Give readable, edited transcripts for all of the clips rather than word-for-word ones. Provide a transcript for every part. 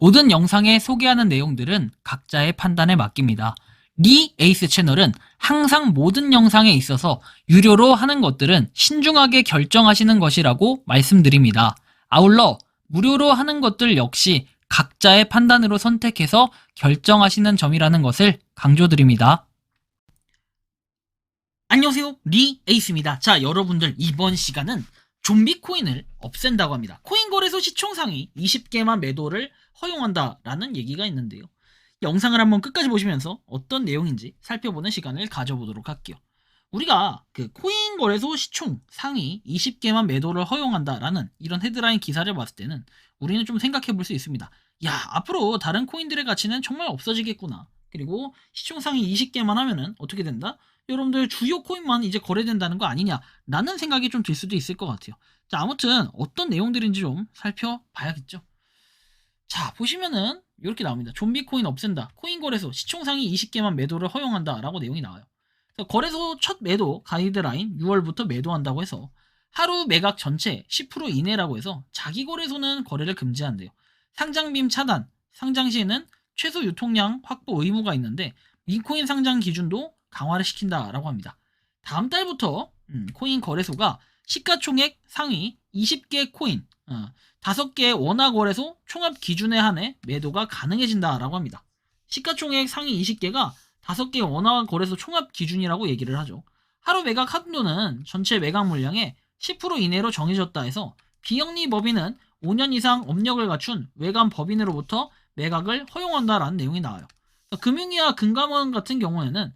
모든 영상에 소개하는 내용들은 각자의 판단에 맡깁니다. 리 에이스 채널은 항상 모든 영상에 있어서 유료로 하는 것들은 신중하게 결정하시는 것이라고 말씀드립니다. 아울러 무료로 하는 것들 역시 각자의 판단으로 선택해서 결정하시는 점이라는 것을 강조드립니다. 안녕하세요, 리 에이스입니다. 자, 여러분들, 이번 시간은 좀비 코인을 없앤다고 합니다. 코인 거래소 시총 상위 20개만 매도를 허용한다라는 얘기가 있는데요. 영상을 한번 끝까지 보시면서 어떤 내용인지 살펴보는 시간을 가져보도록 할게요. 우리가 그 코인 거래소 시총 상위 20개만 매도를 허용한다라는 이런 헤드라인 기사를 봤을 때는 우리는 좀 생각해 볼 수 있습니다. 야, 앞으로 다른 코인들의 가치는 정말 없어지겠구나. 그리고 시총 상위 20개만 하면은 어떻게 된다? 여러분들 주요 코인만 이제 거래된다는 거 아니냐라는 생각이 좀 들 수도 있을 것 같아요. 자, 아무튼 어떤 내용들인지 좀 살펴봐야겠죠. 자, 보시면은 이렇게 나옵니다. 좀비 코인 없앤다. 코인 거래소 시총 상위 20개만 매도를 허용한다 라고 내용이 나와요. 거래소 첫 매도 가이드라인 6월부터 매도한다고 해서 하루 매각 전체 10% 이내라고 해서 자기 거래소는 거래를 금지한대요. 상장빔 차단, 상장 시에는 최소 유통량 확보 의무가 있는데 민코인 상장 기준도 강화를 시킨다라고 합니다. 다음 달부터 코인 거래소가 시가총액 상위 20개 코인 5개 원화 거래소 총합 기준에 한해 매도가 가능해진다라고 합니다. 시가총액 상위 20개가 5개 원화 거래소 총합 기준이라고 얘기를 하죠. 하루 매각 한도는 전체 매각 물량의 10% 이내로 정해졌다 해서 비영리 법인은 5년 이상 업력을 갖춘 외관 법인으로부터 매각을 허용한다라는 내용이 나와요. 금융위와 금감원 같은 경우에는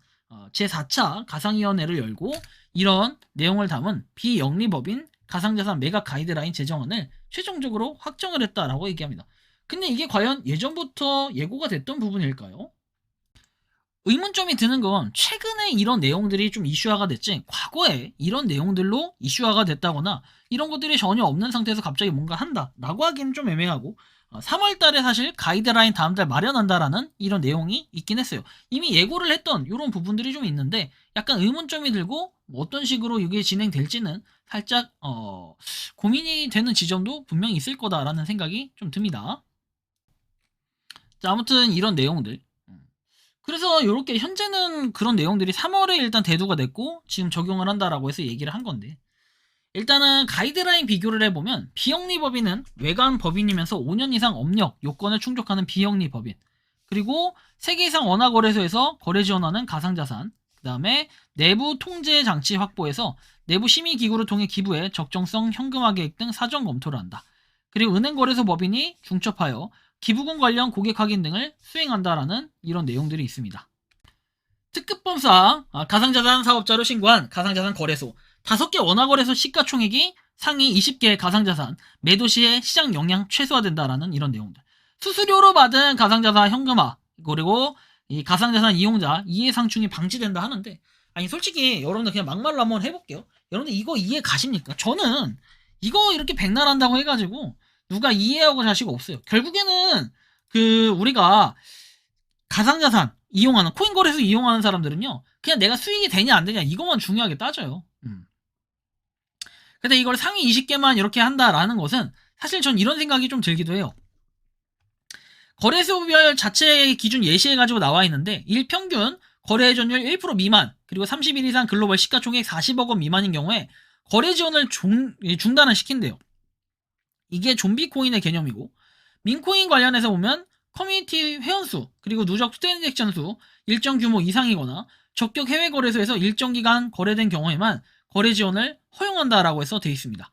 제4차 가상위원회를 열고 이런 내용을 담은 비영리법인 가상자산 매각 가이드라인 제정안을 최종적으로 확정을 했다라고 얘기합니다. 근데 이게 과연 예전부터 예고가 됐던 부분일까요? 의문점이 드는 건 최근에 이런 내용들이 좀 이슈화가 됐지 과거에 이런 내용들로 이슈화가 됐다거나 이런 것들이 전혀 없는 상태에서 갑자기 뭔가 한다라고 하기는 좀 애매하고 3월 달에 사실 가이드라인 다음 달 마련한다라는 이런 내용이 있긴 했어요. 이미 예고를 했던 이런 부분들이 좀 있는데 약간 의문점이 들고 뭐 어떤 식으로 이게 진행될지는 살짝 고민이 되는 지점도 분명히 있을 거다라는 생각이 좀 듭니다. 자, 아무튼 이런 내용들 그래서 이렇게 현재는 그런 내용들이 3월에 일단 대두가 됐고 지금 적용을 한다라고 해서 얘기를 한 건데 일단은 가이드라인 비교를 해보면 비영리 법인은 외관 법인이면서 5년 이상 업력 요건을 충족하는 비영리 법인 그리고 3개 이상 원화 거래소에서 거래 지원하는 가상자산 그 다음에 내부 통제 장치 확보해서 내부 심의 기구를 통해 기부해 적정성 현금화 계획 등 사전 검토를 한다. 그리고 은행 거래소 법인이 중첩하여 기부금 관련 고객 확인 등을 수행한다라는 이런 내용들이 있습니다. 특급범상 가상자산 사업자로 신고한 가상자산 거래소 5개 원화거래소 시가총액이 상위 20개 가상자산 매도 시에 시장 영향 최소화된다라는 이런 내용들. 수수료로 받은 가상자산 현금화 그리고 이 가상자산 이용자 이해 상충이 방지된다 하는데 아니 솔직히 여러분들 그냥 막말로 한번 해볼게요. 여러분들 이거 이해 가십니까? 저는 이거 이렇게 백날한다고 해가지고 누가 이해하고 자식 없어요. 결국에는 우리가 가상자산 이용하는 코인 거래소 이용하는 사람들은요 그냥 내가 수익이 되냐 안 되냐 이것만 중요하게 따져요. 근데 이걸 상위 20개만 이렇게 한다라는 것은 사실 전 이런 생각이 좀 들기도 해요. 거래소별 자체 기준 예시해가지고 나와 있는데 일평균 거래 회전율 1% 미만 그리고 30일 이상 글로벌 시가총액 40억 원 미만인 경우에 거래 지원을 중단을 시킨대요. 이게 좀비 코인의 개념이고 민코인 관련해서 보면 커뮤니티 회원수 그리고 누적 트랜잭션 수 일정 규모 이상이거나 적격 해외 거래소에서 일정 기간 거래된 경우에만 거래 지원을 허용한다라고 해서 되어 있습니다.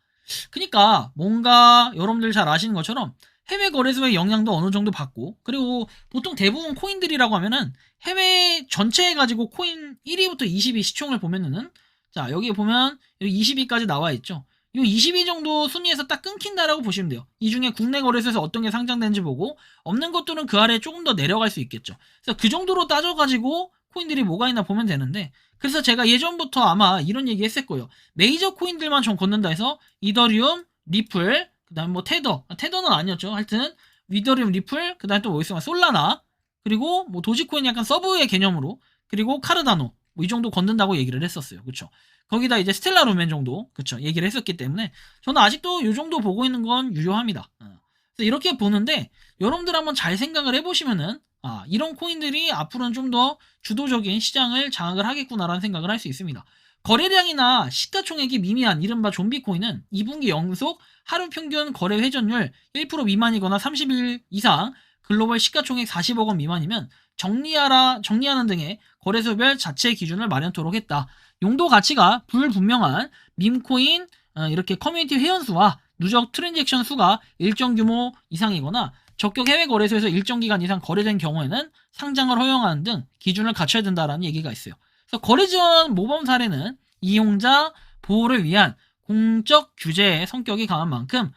그러니까 뭔가 여러분들 잘 아시는 것처럼 해외 거래소의 영향도 어느 정도 받고 그리고 보통 대부분 코인들이라고 하면은 해외 전체에 가지고 코인 1위부터 20위 시총을 보면은 자 여기 보면 여기 20위까지 나와 있죠. 이 20위 정도 순위에서 딱 끊긴다라고 보시면 돼요. 이 중에 국내 거래소에서 어떤 게 상장되는지 보고 없는 것들은 그 아래에 조금 더 내려갈 수 있겠죠. 그래서 그 정도로 따져가지고 코인들이 뭐가 있나 보면 되는데 그래서 제가 예전부터 아마 이런 얘기 했을 거예요. 메이저 코인들만 좀 걷는다 해서 이더리움, 리플, 그 다음에 뭐 테더는 아니었죠. 하여튼 이더리움, 리플, 그 다음에 또 뭐 있으면 솔라나 그리고 뭐 도지코인 약간 서브의 개념으로 그리고 카르다노 뭐 이 정도 걷는다고 얘기를 했었어요. 그쵸? 거기다 이제 스텔라 루멘 정도 그쵸 얘기를 했었기 때문에 저는 아직도 이 정도 보고 있는 건 유효합니다. 그래서 이렇게 보는데 여러분들 한번 잘 생각을 해보시면은 이런 코인들이 앞으로는 좀 더 주도적인 시장을 장악을 하겠구나라는 생각을 할 수 있습니다. 거래량이나 시가총액이 미미한 이른바 좀비 코인은 2분기 연속 하루 평균 거래 회전율 1% 미만이거나 30일 이상 글로벌 시가총액 40억 원 미만이면 정리하는 등의 거래소별 자체 기준을 마련토록 했다. 용도 가치가 불분명한 밈코인 이렇게 커뮤니티 회원수와 누적 트랜잭션 수가 일정 규모 이상이거나 적격 해외 거래소에서 일정 기간 이상 거래된 경우에는 상장을 허용하는 등 기준을 갖춰야 된다라는 얘기가 있어요. 그래서 거래 지원 모범 사례는 이용자 보호를 위한 공적 규제의 성격이 강한 만큼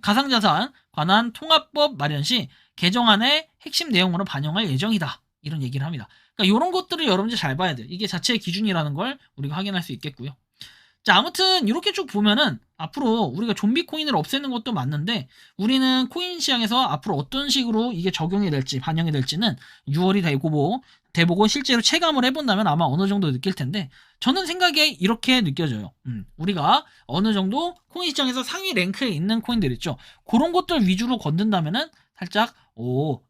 가상자산 관한 통합법 마련 시 개정안의 핵심 내용으로 반영할 예정이다. 이런 얘기를 합니다. 그러니까 이런 것들을 여러분들이 잘 봐야 돼요. 이게 자체의 기준이라는 걸 우리가 확인할 수 있겠고요. 자, 아무튼 이렇게 쭉 보면은 앞으로 우리가 좀비 코인을 없애는 것도 맞는데 우리는 코인 시장에서 앞으로 어떤 식으로 이게 적용이 될지 반영이 될지는 6월이 돼보고 실제로 체감을 해본다면 아마 어느 정도 느낄 텐데 저는 생각에 이렇게 느껴져요. 우리가 어느 정도 코인 시장에서 상위 랭크에 있는 코인들 있죠. 그런 것들 위주로 건든다면은 살짝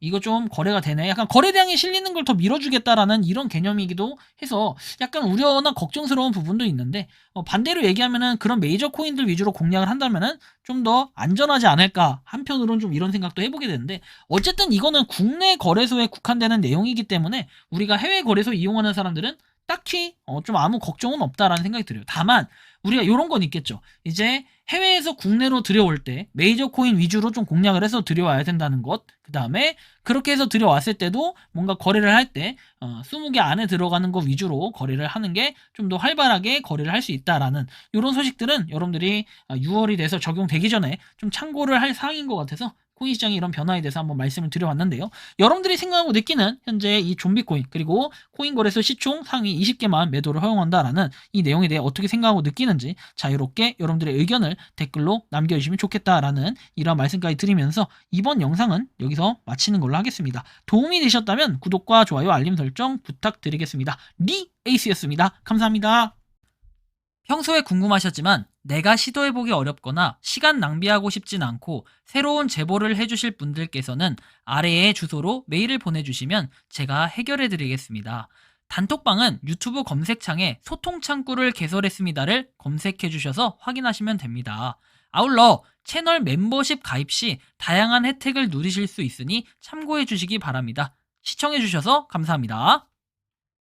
이거 좀 거래가 되네. 약간 거래량이 실리는 걸 더 밀어주겠다라는 이런 개념이기도 해서 약간 우려나 걱정스러운 부분도 있는데 반대로 얘기하면은 그런 메이저 코인들 위주로 공략을 한다면은 좀 더 안전하지 않을까 한편으로는 좀 이런 생각도 해보게 되는데 어쨌든 이거는 국내 거래소에 국한되는 내용이기 때문에 우리가 해외 거래소 이용하는 사람들은 딱히 좀 아무 걱정은 없다라는 생각이 들어요. 다만 우리가 이런 건 있겠죠. 이제 해외에서 국내로 들여올 때 메이저 코인 위주로 좀 공략을 해서 들여와야 된다는 것. 그 다음에 그렇게 해서 들여왔을 때도 뭔가 거래를 할 때 20개 안에 들어가는 거 위주로 거래를 하는 게 좀 더 활발하게 거래를 할 수 있다라는 이런 소식들은 여러분들이 6월이 돼서 적용되기 전에 좀 참고를 할 사항인 것 같아서 코인 시장의 이런 변화에 대해서 한번 말씀을 드려봤는데요. 여러분들이 생각하고 느끼는 현재 이 좀비 코인 그리고 코인 거래소 시총 상위 20개만 매도를 허용한다라는 이 내용에 대해 어떻게 생각하고 느끼는지 자유롭게 여러분들의 의견을 댓글로 남겨주시면 좋겠다라는 이런 말씀까지 드리면서 이번 영상은 여기서 마치는 걸로 하겠습니다. 도움이 되셨다면 구독과 좋아요 알림 설정 부탁드리겠습니다. 리 에이스였습니다. 감사합니다. 평소에 궁금하셨지만 내가 시도해보기 어렵거나 시간 낭비하고 싶진 않고 새로운 제보를 해주실 분들께서는 아래의 주소로 메일을 보내주시면 제가 해결해드리겠습니다. 단톡방은 유튜브 검색창에 소통창구를 개설했습니다를 검색해주셔서 확인하시면 됩니다. 아울러 채널 멤버십 가입 시 다양한 혜택을 누리실 수 있으니 참고해주시기 바랍니다. 시청해주셔서 감사합니다.